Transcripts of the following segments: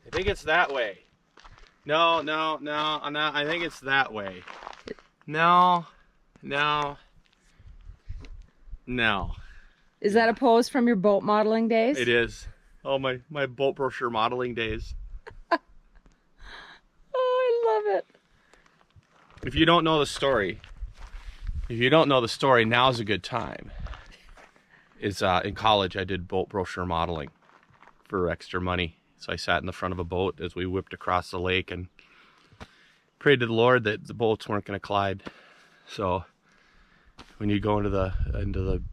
I think it's that way. No, no, no, no, I think it's that way. No, no, no. Is that a pose from your boat modeling days? It is. Oh, my boat brochure modeling days. Oh, I love it. If you don't know the story, now's a good time. In college, I did boat brochure modeling for extra money. So I sat in the front of a boat as we whipped across the lake and prayed to the Lord that the boats weren't going to collide. So when you go into the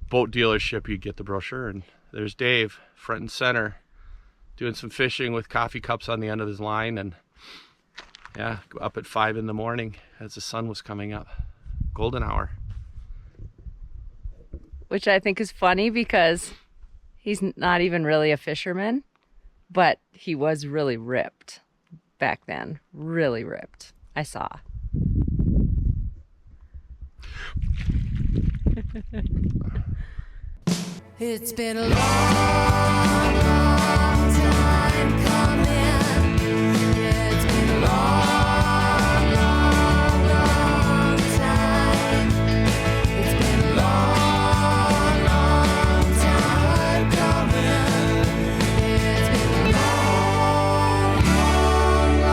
boat dealership, you get the brochure, and there's Dave, front and center, doing some fishing with coffee cups on the end of his line, and yeah, up at 5 in the morning as the sun was coming up. Golden hour. Which I think is funny because he's not even really a fisherman, but he was really ripped back then. Really ripped. I saw. It's been a long, long time coming. It's been a long, long, long time. It's been a long, long time coming. It's been a long, long, long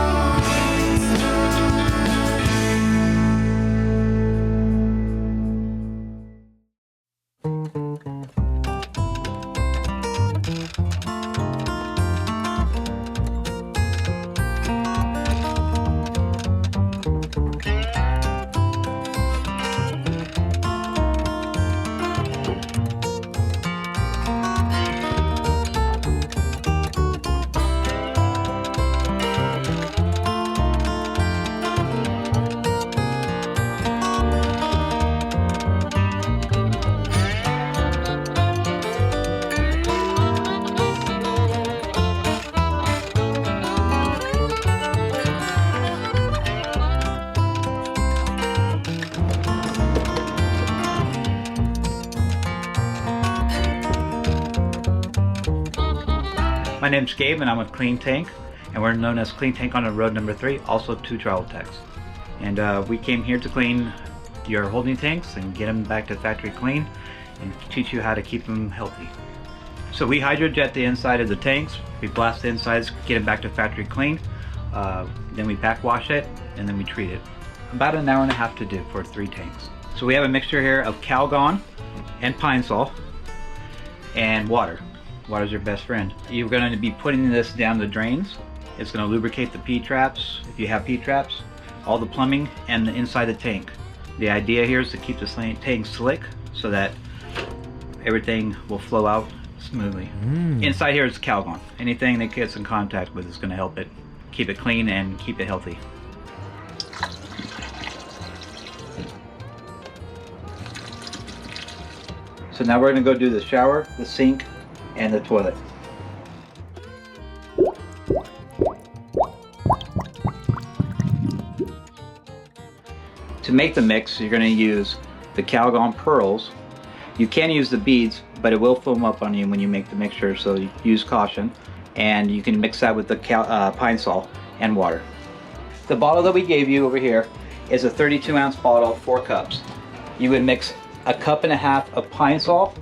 My name's Gabe and I'm with KleenTank, and we're known as KleenTank on the road number 3, also 2 travel techs. And we came here to clean your holding tanks and get them back to factory clean and teach you how to keep them healthy. So we hydrojet the inside of the tanks, we blast the insides, get them back to factory clean, then we backwash it, and then we treat it. About an hour and a half to do for 3 tanks. So we have a mixture here of Calgon and Pine Sol and water. Water's your best friend. You're going to be putting this down the drains. It's going to lubricate the P-traps, if you have P-traps, all the plumbing, and the inside the tank. The idea here is to keep the tank slick so that everything will flow out smoothly. Inside here is Calgon. Anything that gets in contact with is going to help it keep it clean and keep it healthy. So now we're going to go do the shower, the sink, and the toilet. To make the mix, you're going to use the Calgon pearls. You can use the beads, but it will foam up on you when you make the mixture, so you use caution. And you can mix that with the Pine Sol and water. The bottle that we gave you over here is a 32-ounce bottle, 4 cups. You would mix 1.5 cups of Pine Sol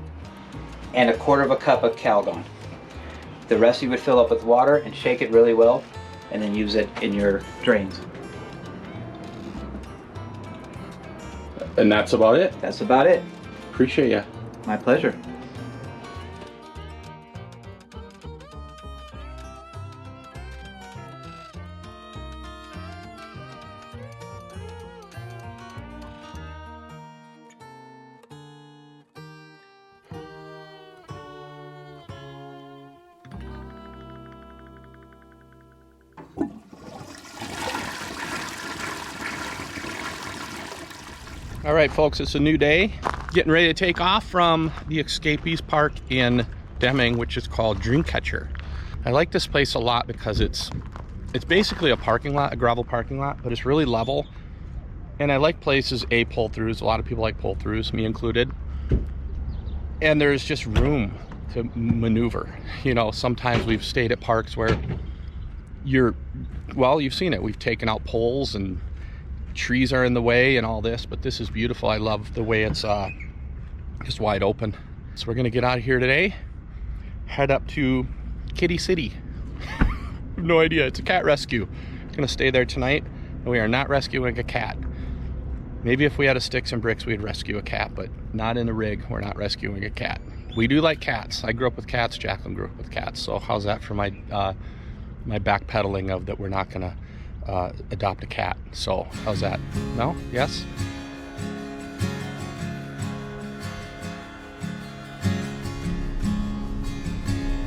and 1/4 cup of Calgon. The rest you would fill up with water and shake it really well, and then use it in your drains. And that's about it? That's about it. Appreciate ya. My pleasure. All right, folks, it's a new day. Getting ready to take off from the Escapees Park in Deming, which is called Dreamcatcher. I like this place a lot because it's basically a parking lot, a gravel parking lot, but it's really level. And I like places, pull-throughs. A lot of people like pull-throughs, me included. And there's just room to maneuver. You know, sometimes we've stayed at parks where well, you've seen it. We've taken out poles and trees are in the way and all this, but this is beautiful. I love the way it's just wide open. So we're gonna get out of here today, head up to Kitty City. No idea, it's a cat rescue. Gonna stay there tonight, and we are not rescuing a cat. Maybe if we had a sticks and bricks, we'd rescue a cat, but not in a rig. We're not rescuing a cat. We do like cats. I grew up with cats. Jacqueline grew up with cats. So how's that for my my backpedaling of that we're not gonna adopt a cat? So how's that? No? Yes?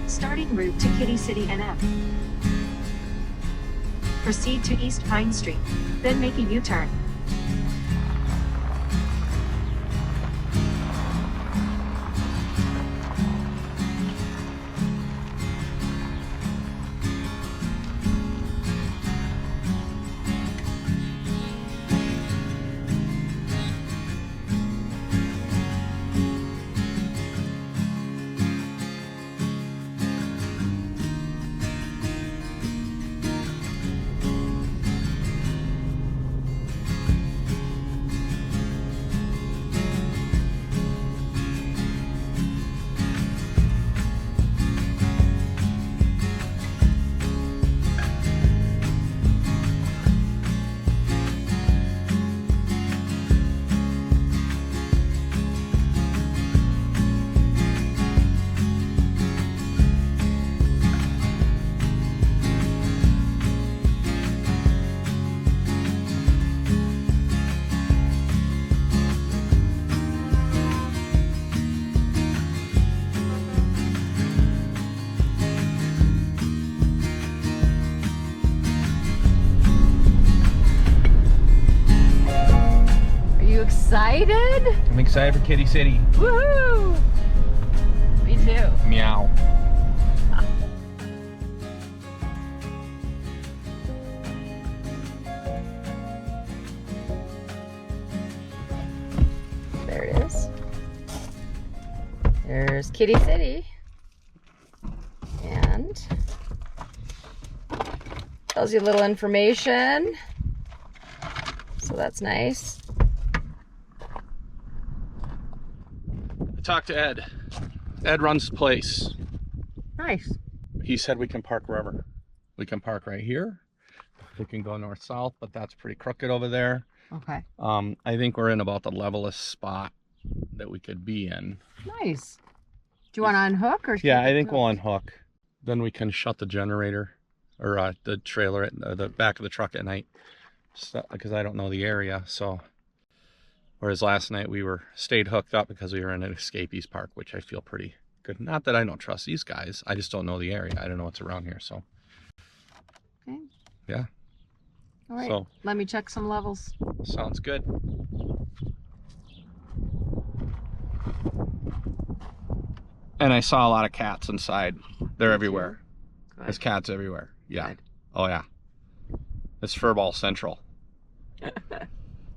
Starting route to Kitty City NF. Proceed to East Pine Street, then make a U-turn. Excited? I'm excited for Kitty City. Woohoo! Me too. Meow. There it is. There's Kitty City. And tells you a little information. So that's nice. Talk to Ed. Ed runs the place. Nice. He said we can park wherever. We can park right here. We can go north-south, but that's pretty crooked over there. Okay. I think we're in about the levelest spot that we could be in. Nice. Do you want to unhook or? Yeah, I think we'll unhook. Then we can shut the generator or the trailer at the back of the truck at night, because I don't know the area. So, whereas last night we stayed hooked up because we were in an escapees park, which I feel pretty good. Not that I don't trust these guys. I just don't know the area. I don't know what's around here. So. Okay. Yeah. All right. So, let me check some levels. sounds good. And I saw a lot of cats inside. They're everywhere. Good. There's cats everywhere. Yeah. Good. Oh yeah. It's Furball Central.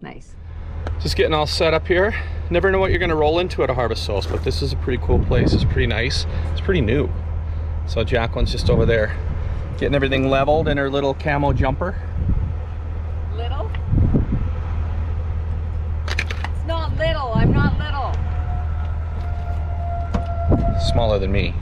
Nice. Just getting all set up here. Never know what you're gonna roll into at a harvest source, but this is a pretty cool place. It's pretty nice. It's pretty new. So Jacqueline's just over there getting everything leveled in her little camo jumper. Little? It's not little. I'm not little. Smaller than me.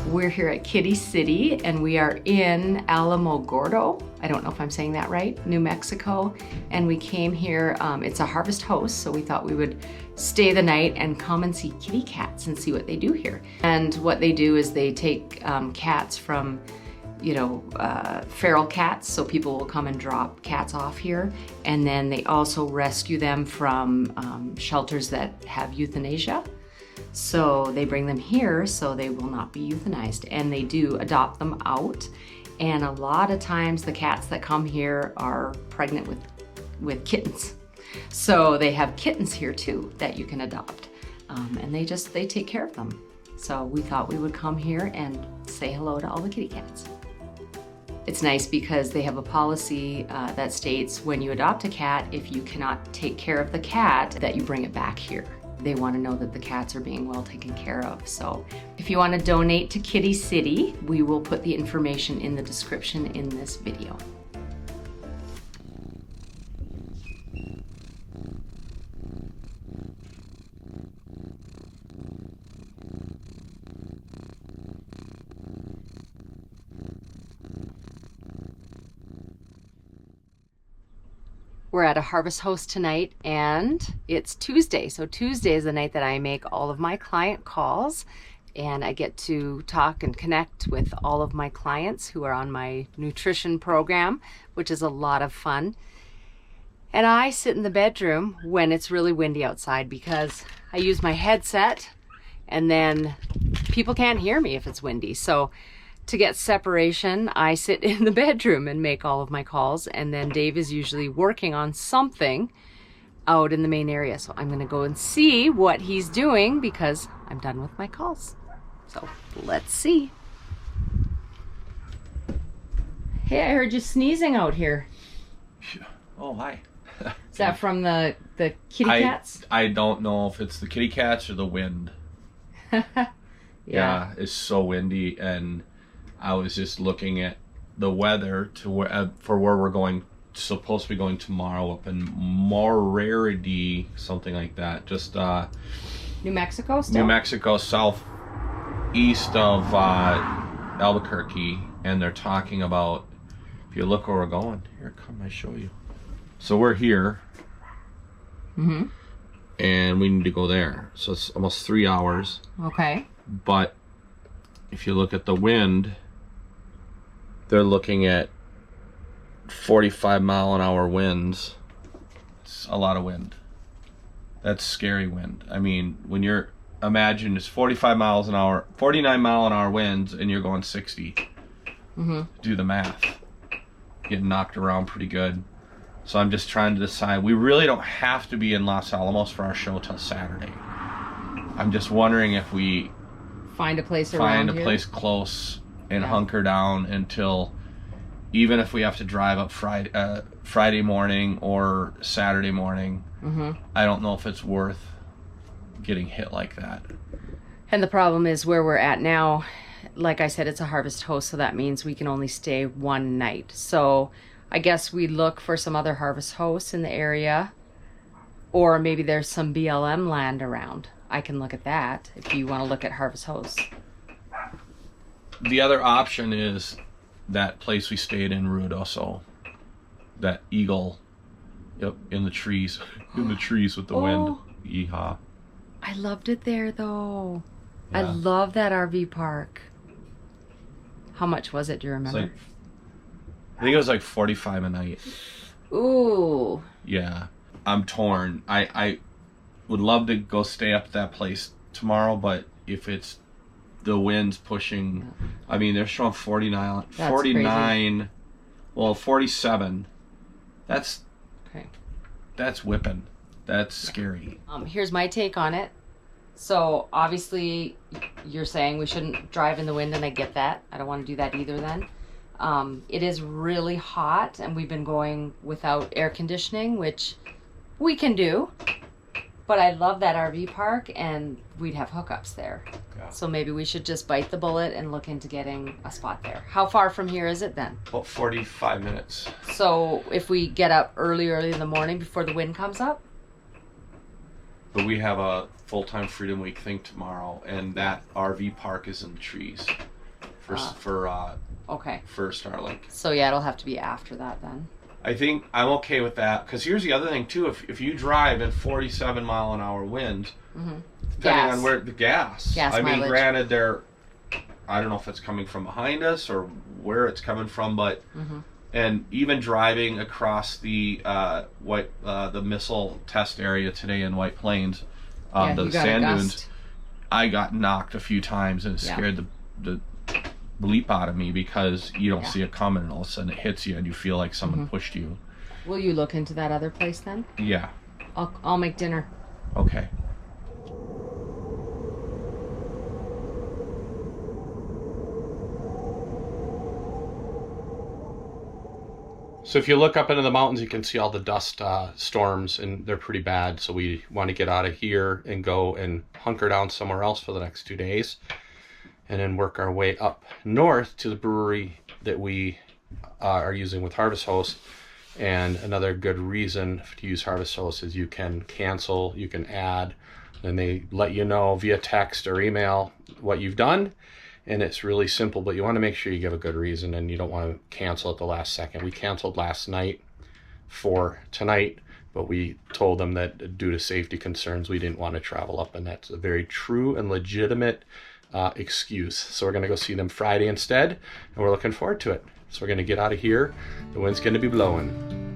We're here at Kitty City and we are in Alamogordo. I don't know if I'm saying that right, New Mexico. And we came here, it's a harvest host, so we thought we would stay the night and come and see kitty cats and see what they do here. And what they do is they take cats from, feral cats, so people will come and drop cats off here. And then they also rescue them from shelters that have euthanasia. So they bring them here so they will not be euthanized, and they do adopt them out. And a lot of times the cats that come here are pregnant with kittens. So they have kittens here too that you can adopt. And they take care of them. So we thought we would come here and say hello to all the kitty cats. It's nice because they have a policy that states when you adopt a cat, if you cannot take care of the cat, that you bring it back here. They want to know that the cats are being well taken care of. So if you want to donate to Kitty City, we will put the information in the description in this video. We're at a harvest host tonight and it's Tuesday. So Tuesday is the night that I make all of my client calls and I get to talk and connect with all of my clients who are on my nutrition program, which is a lot of fun. And I sit in the bedroom when it's really windy outside because I use my headset and then people can't hear me if it's windy. So to get separation, I sit in the bedroom and make all of my calls, and then Dave is usually working on something out in the main area. So I'm gonna go and see what he's doing because I'm done with my calls. So let's see. Hey, I heard you sneezing out here. Oh, hi. Is that from the kitty cats? I don't know if it's the kitty cats or the wind. Yeah, it's so windy, and I was just looking at the weather to where for where we're going, supposed to be going tomorrow up in Morarity, something like that. Just New Mexico still? New Mexico, southeast of Albuquerque, and they're talking about, if you look where we're going, here, come, I show you. So we're here, and we need to go there. So it's almost 3 hours. Okay. But if you look at the wind, they're looking at 45-mile-an-hour winds. It's a lot of wind. That's scary wind. I mean, when you're, imagine it's 45 miles an hour, 49-mile-an-hour winds, and you're going 60. Do the math. Getting knocked around pretty good. So I'm just trying to decide. We really don't have to be in Los Alamos for our show till Saturday. I'm just wondering if we Find a place around find a here. place close and Yeah. hunker down until, even if we have to drive up Friday morning or Saturday morning, I don't know if it's worth getting hit like that. And the problem is where we're at now, like I said, it's a harvest host, so that means we can only stay one night. So I guess we look for some other harvest hosts in the area, or maybe there's some BLM land around. I can look at that if you want to look at harvest hosts. The other option is that place we stayed in, Ruidoso. That eagle, yep, in the trees, in the trees with the wind. Yeehaw. I loved it there though. I Yeah. love that RV park. How much was it? Do you It's remember? like, I think it was like 45 a night. Ooh. Yeah, I'm torn. I would love to go stay up at that place tomorrow, but if it's the wind's pushing, I mean, they're showing 49, That's 49, well, 47. That's whipping. That's scary. Here's my take on it. So obviously you're saying we shouldn't drive in the wind, and I get that. I don't want to do that either then. It is really hot, and we've been going without air conditioning, which we can do. But I love that RV park, and we'd have hookups there. Yeah. So maybe we should just bite the bullet and look into getting a spot there. How far from here is it then? About 45 minutes. So if we get up early in the morning before the wind comes up? But we have a full-time Freedom Week thing tomorrow, and that RV park is in the trees for Okay. Starlink. So yeah, it'll have to be after that then. I think I'm okay with that, because here's the other thing too. If you drive in 47-mile-an-hour winds, depending Gas. on where the gas. I mean, mileage. granted, I don't know if it's coming from behind us or where it's coming from, but and even driving across the the missile test area today in White Plains, Yeah, the you got a sand gust. dunes, I got knocked a few times and it scared the bleep out of me because you don't see it coming and all of a sudden it hits you and you feel like someone pushed you. Will you look into that other place then? Yeah. I'll make dinner. Okay. So if you look up into the mountains, you can see all the dust storms, and they're pretty bad. So we want to get out of here and go and hunker down somewhere else for the next 2 days, and then work our way up north to the brewery that we are using with Harvest Host. And another good reason to use Harvest Host is you can cancel, you can add, and they let you know via text or email what you've done. And it's really simple, but you want to make sure you give a good reason and you don't want to cancel at the last second. We canceled last night for tonight, but we told them that due to safety concerns, we didn't want to travel up, and that's a very true and legitimate excuse. So we're going to go see them Friday instead, and we're looking forward to it. So we're going to get out of here. The wind's going to be blowing.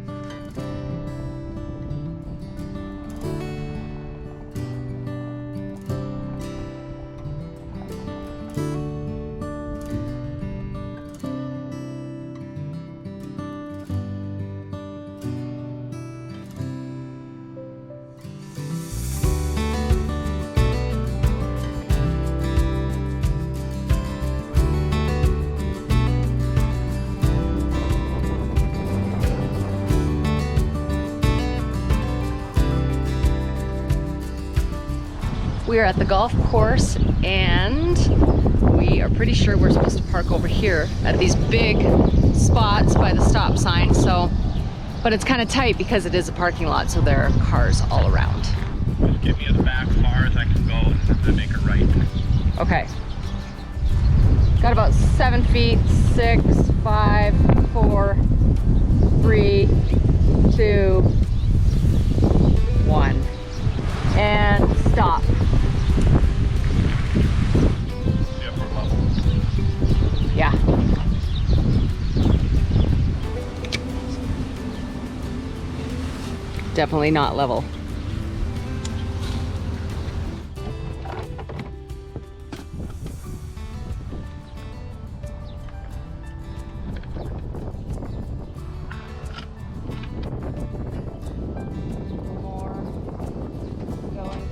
We are at the golf course and we are pretty sure we're supposed to park over here at these big spots by the stop sign. But it's kind of tight because it is a parking lot, so there are cars all around. Just get me as back far as I can go and then make a right. Okay. Got about 7 feet, 6, 5, 4, 3, 2, 1. And stop. Yeah. Definitely not level.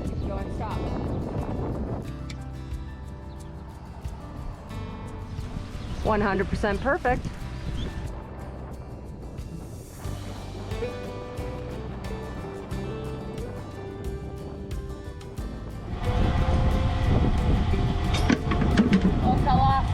Keep going, stop. "100% perfect." Oh, fell off.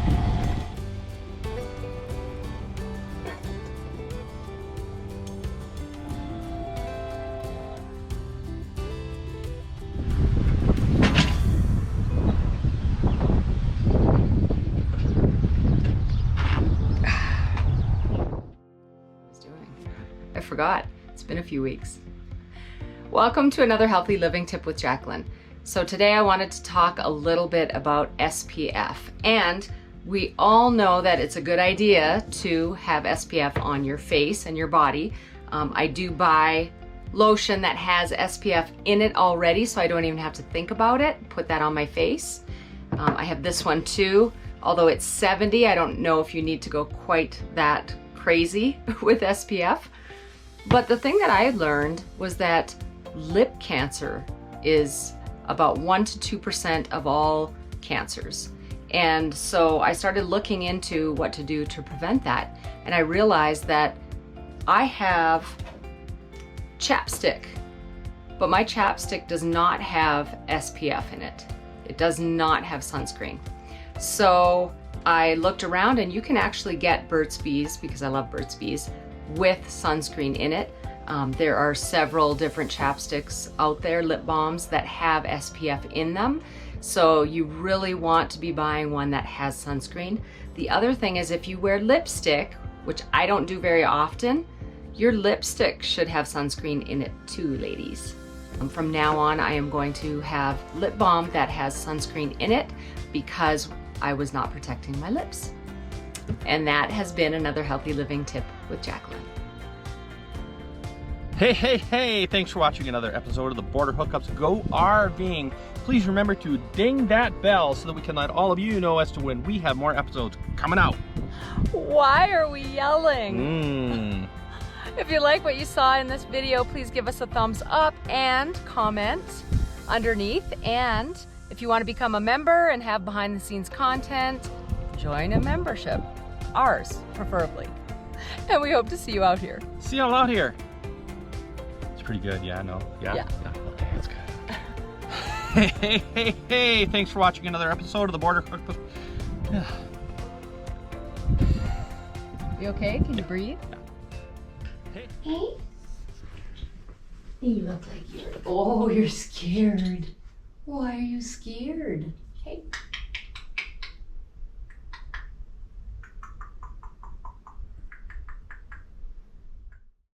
I forgot. It's been a few weeks. Welcome to another Healthy Living Tip with Jacqueline. So today I wanted to talk a little bit about SPF. And we all know that it's a good idea to have SPF on your face and your body. I do buy lotion that has SPF in it already, so I don't even have to think about it. Put that on my face. I have this one too. Although it's 70, I don't know if you need to go quite that crazy with SPF. But the thing that I learned was that lip cancer is about 1 to 2% of all cancers. And so I started looking into what to do to prevent that. And I realized that I have chapstick, but my chapstick does not have SPF in it. It does not have sunscreen. So I looked around, and you can actually get Burt's Bees, because I love Burt's Bees, with sunscreen in it. There are several different chapsticks out there, lip balms, that have SPF in them. So you really want to be buying one that has sunscreen. The other thing is, if you wear lipstick, which I don't do very often, your lipstick should have sunscreen in it too, ladies. From now on, I am going to have lip balm that has sunscreen in it because I was not protecting my lips. And that has been another Healthy Living Tip with Jacqueline. Hey, thanks for watching another episode of the Border Hookups Go RVing please remember to ding that bell so that we can let all of you know as to when we have more episodes coming out. Why are we yelling? If you like what you saw in this video, please give us a thumbs up and comment underneath. And if you want to become a member and have behind the scenes content, join a membership. Ours, preferably. And we hope to see you out here. See y'all out here. It's pretty good, yeah, no? Yeah. Okay, that's good. Hey, thanks for watching another episode of the Border Cookbook. You okay? Can you breathe? Hey. Hey? You look like you're... Oh, you're scared. Why are you scared?